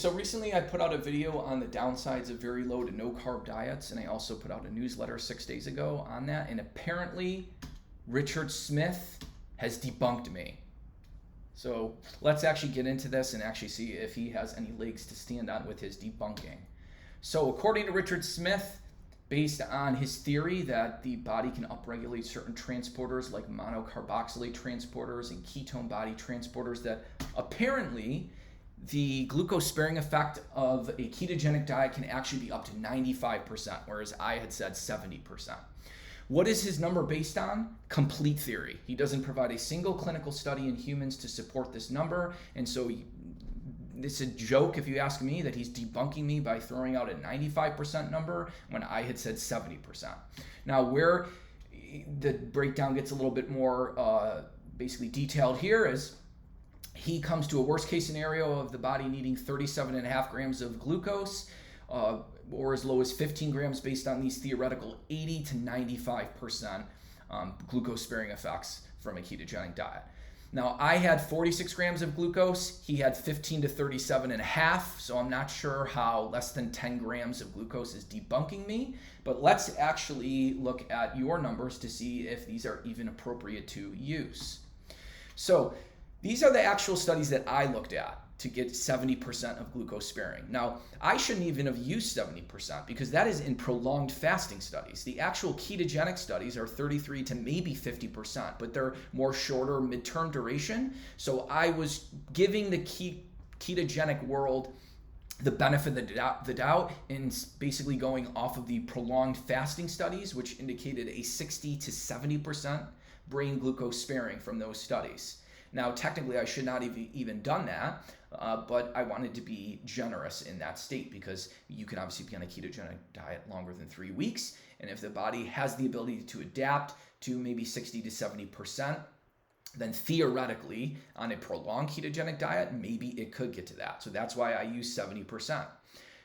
So recently I put out a video on the downsides of very low to no carb diets, and I also put out a newsletter 6 days ago on that, and apparently Richard Smith has debunked me. So let's actually get into this and actually see if he has any legs to stand on with his debunking. So according to Richard Smith, based on his theory that the body can upregulate certain transporters like monocarboxylate transporters and ketone body transporters, that apparently the glucose sparing effect of a ketogenic diet can actually be up to 95%, whereas I had said 70%. What is his number based on? Complete theory. He doesn't provide a single clinical study in humans to support this number, and so it's a joke, if you ask me, that he's debunking me by throwing out a 95% number when I had said 70%. Now, where the breakdown gets a little bit more basically detailed here is he comes to a worst case scenario of the body needing 37.5 grams of glucose, or as low as 15 grams based on these theoretical 80 to 95% glucose sparing effects from a ketogenic diet. Now, I had 46 grams of glucose. He had 15 to 37.5, so I'm not sure how less than 10 grams of glucose is debunking me, but let's actually look at your numbers to see if these are even appropriate to use. So these are the actual studies that I looked at to get 70% of glucose sparing. Now, I shouldn't even have used 70% because that is in prolonged fasting studies. The actual ketogenic studies are 33 to maybe 50%, but they're more shorter midterm duration. So I was giving the ketogenic world the benefit of the doubt in basically going off of the prolonged fasting studies, which indicated a 60 to 70% brain glucose sparing from those studies. Now, technically, I should not have even done that, but I wanted to be generous in that state because you can obviously be on a ketogenic diet longer than 3 weeks, and if the body has the ability to adapt to maybe 60 to 70%, then theoretically, on a prolonged ketogenic diet, maybe it could get to that. So that's why I use 70%.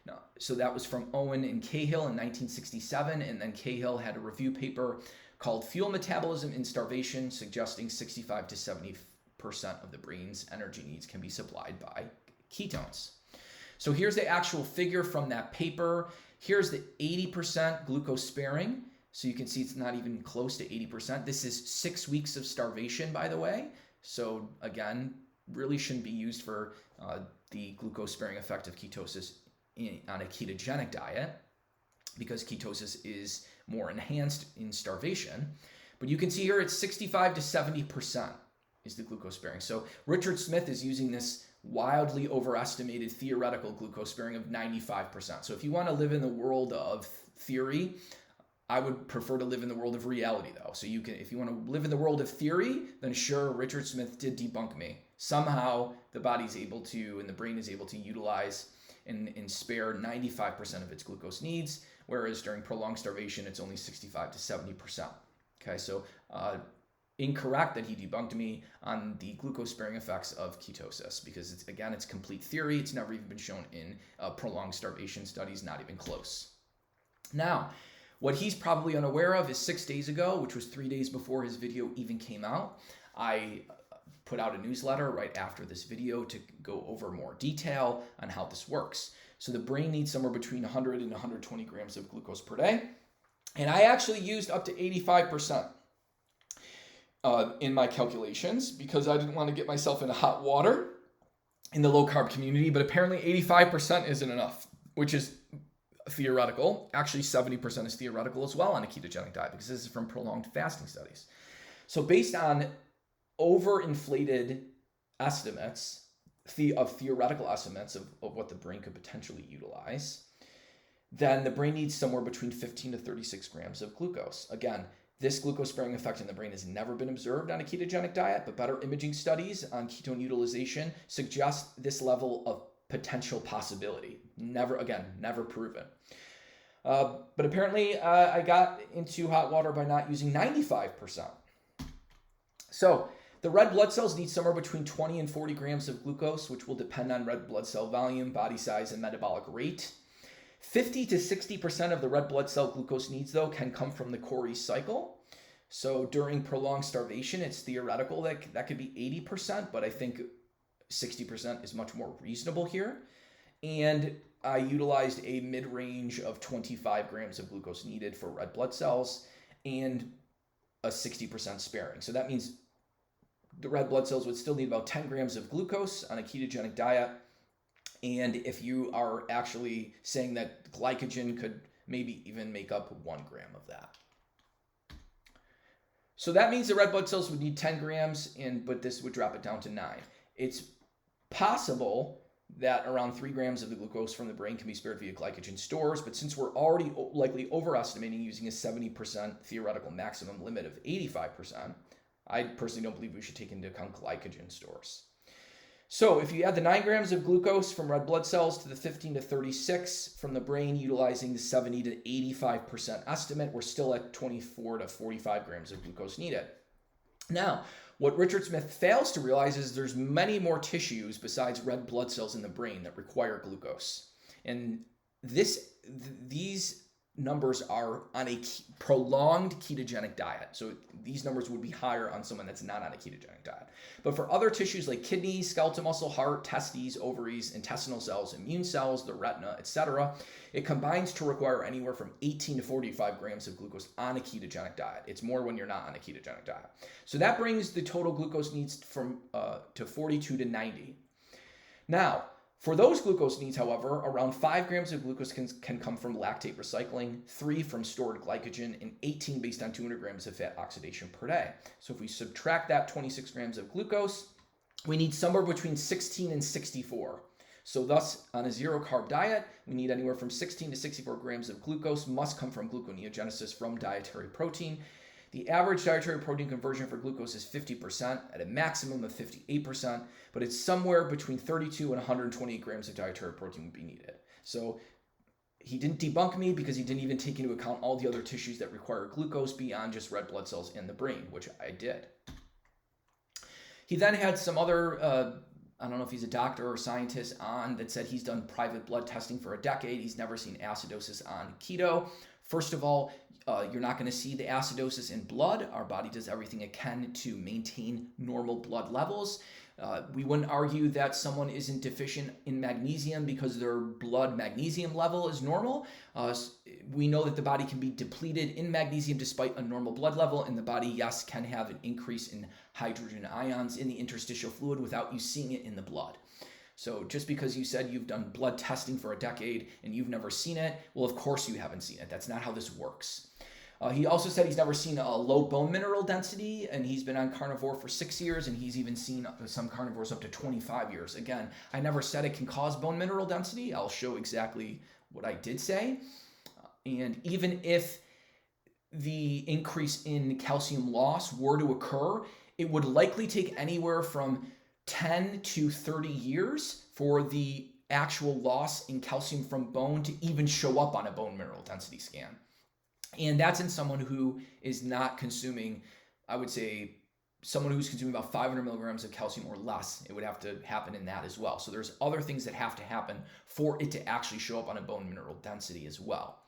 Now, so that was from Owen and Cahill in 1967, and then Cahill had a review paper called Fuel Metabolism in Starvation, suggesting 65 to 70% of the brain's energy needs can be supplied by ketones. So here's the actual figure from that paper. Here's the 80% glucose sparing. So you can see it's not even close to 80%. This is 6 weeks of starvation, by the way. So again, really shouldn't be used for the glucose sparing effect of ketosis on a ketogenic diet because ketosis is more enhanced in starvation. But you can see here it's 65 to 70%. Is the glucose sparing. So Richard Smith is using this wildly overestimated theoretical glucose sparing of 95%. So if you want to live in the world of theory, I would prefer to live in the world of reality though. So you can, if you want to live in the world of theory, then sure, Richard Smith did debunk me. Somehow the body's able to, and the brain is able to utilize and spare 95% of its glucose needs, whereas during prolonged starvation, it's only 65 to 70%. Okay, so incorrect that he debunked me on the glucose sparing effects of ketosis because it's complete theory. It's never even been shown in prolonged starvation studies, not even close. Now, what he's probably unaware of is 6 days ago, which was 3 days before his video even came out, I put out a newsletter right after this video to go over more detail on how this works. So the brain needs somewhere between 100 and 120 grams of glucose per day. And I actually used up to 85%. In my calculations because I didn't want to get myself into hot water in the low carb community, but apparently 85% isn't enough, which is theoretical. Actually, 70% is theoretical as well on a ketogenic diet because this is from prolonged fasting studies. So based on overinflated estimates of theoretical estimates of what the brain could potentially utilize, then the brain needs somewhere between 15 to 36 grams of glucose. Again, this glucose sparing effect in the brain has never been observed on a ketogenic diet, but better imaging studies on ketone utilization suggest this level of potential possibility. Never proven. But apparently I got into hot water by not using 95%. So the red blood cells need somewhere between 20 and 40 grams of glucose, which will depend on red blood cell volume, body size, and metabolic rate. 50 to 60% of the red blood cell glucose needs, though, can come from the Cori cycle. So during prolonged starvation, it's theoretical that could be 80%, but I think 60% is much more reasonable here. and I utilized a mid-range of 25 grams of glucose needed for red blood cells and a 60% sparing. So that means the red blood cells would still need about 10 grams of glucose on a ketogenic diet. And if you are actually saying that glycogen could maybe even make up 1 gram of that. So that means the red blood cells would need 10 grams, but this would drop it down to 9. It's possible that around 3 grams of the glucose from the brain can be spared via glycogen stores, but since we're already likely overestimating using a 70% theoretical maximum limit of 85%, I personally don't believe we should take into account glycogen stores. So if you add the 9 grams of glucose from red blood cells to the 15 to 36 from the brain utilizing the 70 to 85% estimate, we're still at 24 to 45 grams of glucose needed. Now, what Richard Smith fails to realize is there's many more tissues besides red blood cells in the brain that require glucose. And these numbers are on a prolonged ketogenic diet. So these numbers would be higher on someone that's not on a ketogenic diet. But for other tissues like kidneys, skeletal muscle, heart, testes, ovaries, intestinal cells, immune cells, the retina, etc., it combines to require anywhere from 18 to 45 grams of glucose on a ketogenic diet. It's more when you're not on a ketogenic diet. So that brings the total glucose needs from to 42 to 90. Now, for those glucose needs, however, around 5 grams of glucose can come from lactate recycling, 3 from stored glycogen, and 18 based on 200 grams of fat oxidation per day. So if we subtract that 26 grams of glucose, we need somewhere between 16 and 64. So thus, on a zero-carb diet, we need anywhere from 16 to 64 grams of glucose must come from gluconeogenesis from dietary protein. The average dietary protein conversion for glucose is 50% at a maximum of 58%, but it's somewhere between 32 and 128 grams of dietary protein would be needed. So he didn't debunk me because he didn't even take into account all the other tissues that require glucose beyond just red blood cells in the brain, which I did. He then had some other, I don't know if he's a doctor or scientist on that said he's done private blood testing for a decade. He's never seen acidosis on keto. First of all, you're not going to see the acidosis in blood. Our body does everything it can to maintain normal blood levels. We wouldn't argue that someone isn't deficient in magnesium because their blood magnesium level is normal. We know that the body can be depleted in magnesium despite a normal blood level, and the body, yes, can have an increase in hydrogen ions in the interstitial fluid without you seeing it in the blood. So just because you said you've done blood testing for a decade and you've never seen it, well, of course you haven't seen it. That's not how this works. He also said he's never seen a low bone mineral density, and he's been on carnivore for 6 years, and he's even seen some carnivores up to 25 years. Again, I never said it can cause bone mineral density. I'll show exactly what I did say. And even if the increase in calcium loss were to occur, it would likely take anywhere from 10 to 30 years for the actual loss in calcium from bone to even show up on a bone mineral density scan. And that's in someone who is not consuming, I would say, someone who's consuming about 500 milligrams of calcium or less. It would have to happen in that as well. So there's other things that have to happen for it to actually show up on a bone mineral density as well.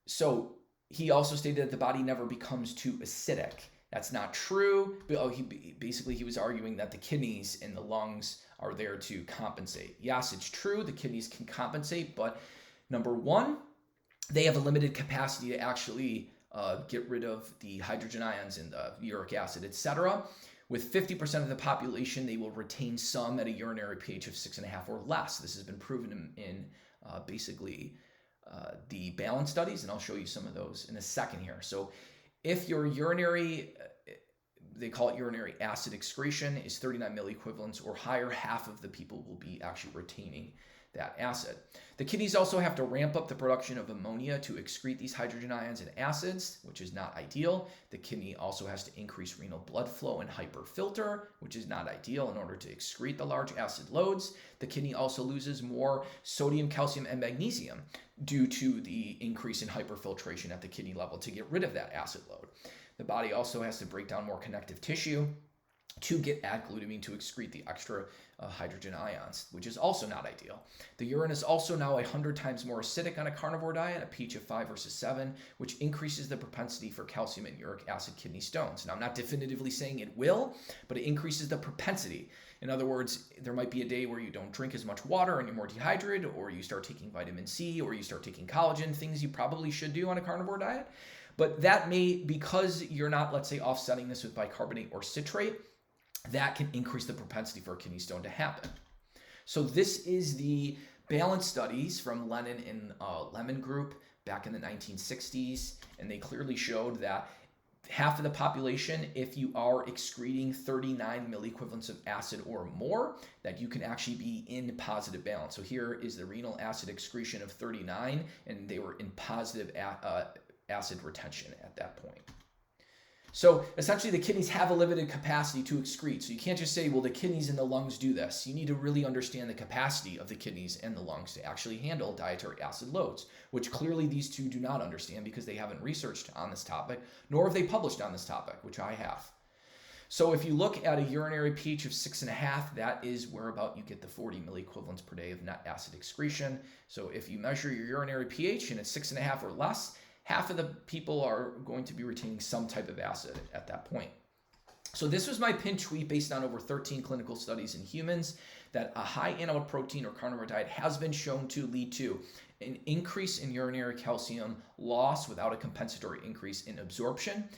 So he also stated that the body never becomes too acidic. That's not true. He was arguing that the kidneys and the lungs are there to compensate. Yes, it's true. The kidneys can compensate, but number one, they have a limited capacity to actually get rid of the hydrogen ions and the uric acid, etc. With 50% of the population, they will retain some at a urinary pH of 6.5 or less. This has been proven in the balance studies, and I'll show you some of those in a second here. So if your urinary, they call it urinary acid excretion, is 39 milliequivalents or higher, half of the people will be actually retaining that acid. The kidneys also have to ramp up the production of ammonia to excrete these hydrogen ions and acids, which is not ideal. The kidney also has to increase renal blood flow and hyperfilter, which is not ideal in order to excrete the large acid loads. The kidney also loses more sodium, calcium, and magnesium due to the increase in hyperfiltration at the kidney level to get rid of that acid load. The body also has to break down more connective tissue to get at glutamine to excrete the extra hydrogen ions, which is also not ideal. The urine is also now 100 times more acidic on a carnivore diet, a pH of 5 versus 7, which increases the propensity for calcium and uric acid kidney stones. Now, I'm not definitively saying it will, but it increases the propensity. In other words, there might be a day where you don't drink as much water and you're more dehydrated, or you start taking vitamin C, or you start taking collagen, things you probably should do on a carnivore diet. But that may, because you're not, let's say, offsetting this with bicarbonate or citrate, that can increase the propensity for a kidney stone to happen. So this is the balance studies from Lennon and Lemon group back in the 1960s, and they clearly showed that half of the population, if you are excreting 39 milliequivalents of acid or more, that you can actually be in positive balance. So here is the renal acid excretion of 39, and they were in positive acid retention at that point. So essentially the kidneys have a limited capacity to excrete. So you can't just say, well, the kidneys and the lungs do this. You need to really understand the capacity of the kidneys and the lungs to actually handle dietary acid loads, which clearly these two do not understand because they haven't researched on this topic, nor have they published on this topic, which I have. So if you look at a urinary pH of 6.5, that is where about you get the 40 milliequivalents per day of net acid excretion. So if you measure your urinary pH and it's 6.5 or less, half of the people are going to be retaining some type of acid at that point. So this was my pinned tweet based on over 13 clinical studies in humans that a high animal protein or carnivore diet has been shown to lead to an increase in urinary calcium loss without a compensatory increase in absorption,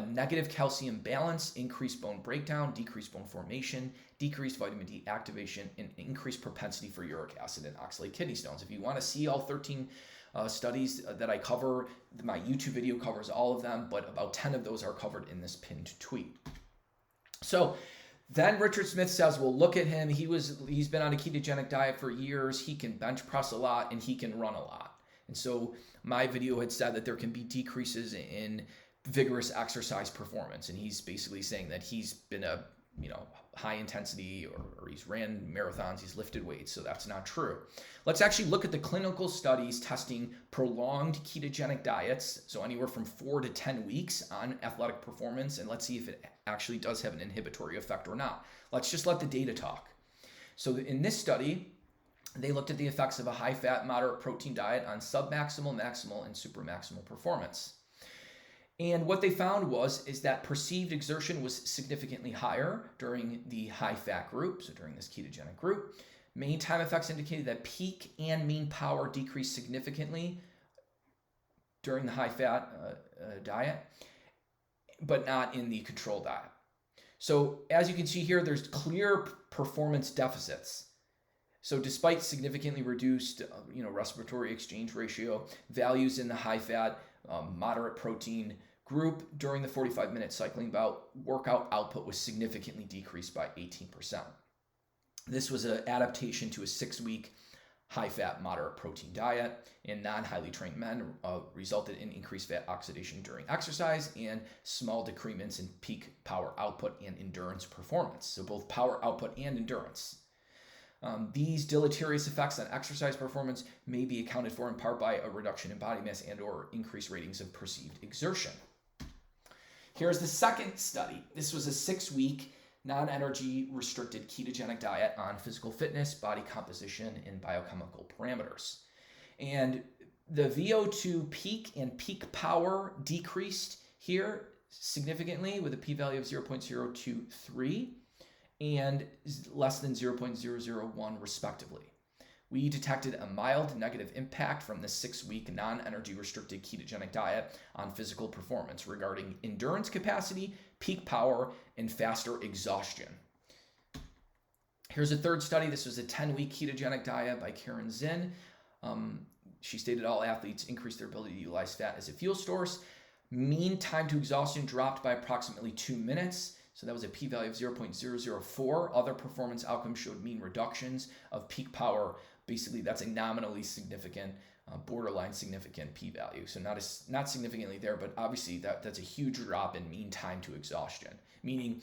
negative calcium balance, increased bone breakdown, decreased bone formation, decreased vitamin D activation, and increased propensity for uric acid and oxalate kidney stones. If you want to see all 13 studies that I cover, my YouTube video covers all of them, but about 10 of those are covered in this pinned tweet. So then Richard Smith says, well, look at him. He's been on a ketogenic diet for years. He can bench press a lot and he can run a lot. And so my video had said that there can be decreases in vigorous exercise performance. And he's basically saying that he's been a high intensity or he's ran marathons, he's lifted weights. So that's not true. Let's actually look at the clinical studies testing prolonged ketogenic diets. So anywhere from 4 to 10 weeks on athletic performance. And let's see if it actually does have an inhibitory effect or not. Let's just let the data talk. So in this study, they looked at the effects of a high fat, moderate protein diet on submaximal, maximal, and supramaximal performance. And what they found is that perceived exertion was significantly higher during the high-fat group, so during this ketogenic group. Main time effects indicated that peak and mean power decreased significantly during the high-fat diet, but not in the control diet. So as you can see here, there's clear performance deficits. So despite significantly reduced respiratory exchange ratio, values in the high-fat, moderate protein group during the 45-minute cycling bout, workout output was significantly decreased by 18%. This was an adaptation to a 6-week high-fat, moderate protein diet in non-highly trained men, resulted in increased fat oxidation during exercise and small decrements in peak power output and endurance performance. So both power output and endurance. These deleterious effects on exercise performance may be accounted for in part by a reduction in body mass and or increased ratings of perceived exertion. Here's the second study. This was a 6-week non-energy restricted ketogenic diet on physical fitness, body composition, and biochemical parameters. And the VO2 peak and peak power decreased here significantly with a p-value of 0.023 and less than 0.001 respectively. We detected a mild negative impact from the 6-week non-energy restricted ketogenic diet on physical performance regarding endurance capacity, peak power, and faster exhaustion. Here's a third study. This was a 10-week ketogenic diet by Karen Zinn. She stated all athletes increased their ability to utilize fat as a fuel source. Mean time to exhaustion dropped by approximately 2 minutes. So that was a p-value of 0.004. Other performance outcomes showed mean reductions of peak power. Basically, that's a nominally significant, borderline significant p-value. So not significantly there, but obviously that's a huge drop in mean time to exhaustion, meaning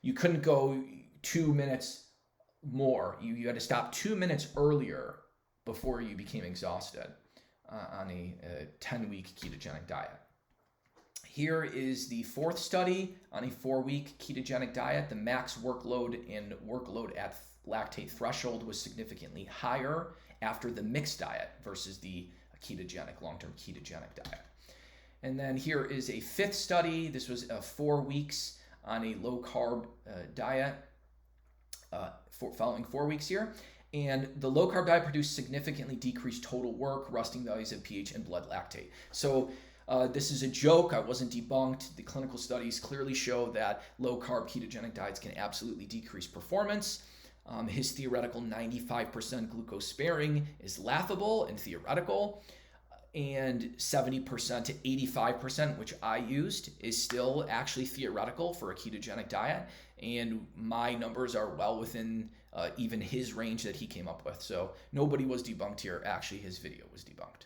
you couldn't go 2 minutes more. You had to stop 2 minutes earlier before you became exhausted on a 10-week ketogenic diet. Here is the fourth study on a 4-week ketogenic diet. The max workload and workload at lactate threshold was significantly higher after the mixed diet versus the ketogenic, long-term ketogenic diet. And then here is a fifth study. This was 4 weeks on a low-carb diet. following 4 weeks here. And the low-carb diet produced significantly decreased total work, resting values of pH, and blood lactate. So this is a joke. I wasn't debunked. The clinical studies clearly show that low-carb ketogenic diets can absolutely decrease performance. His theoretical 95% glucose sparing is laughable and theoretical. And 70% to 85%, which I used, is still actually theoretical for a ketogenic diet. And my numbers are well within even his range that he came up with. So nobody was debunked here. Actually, his video was debunked.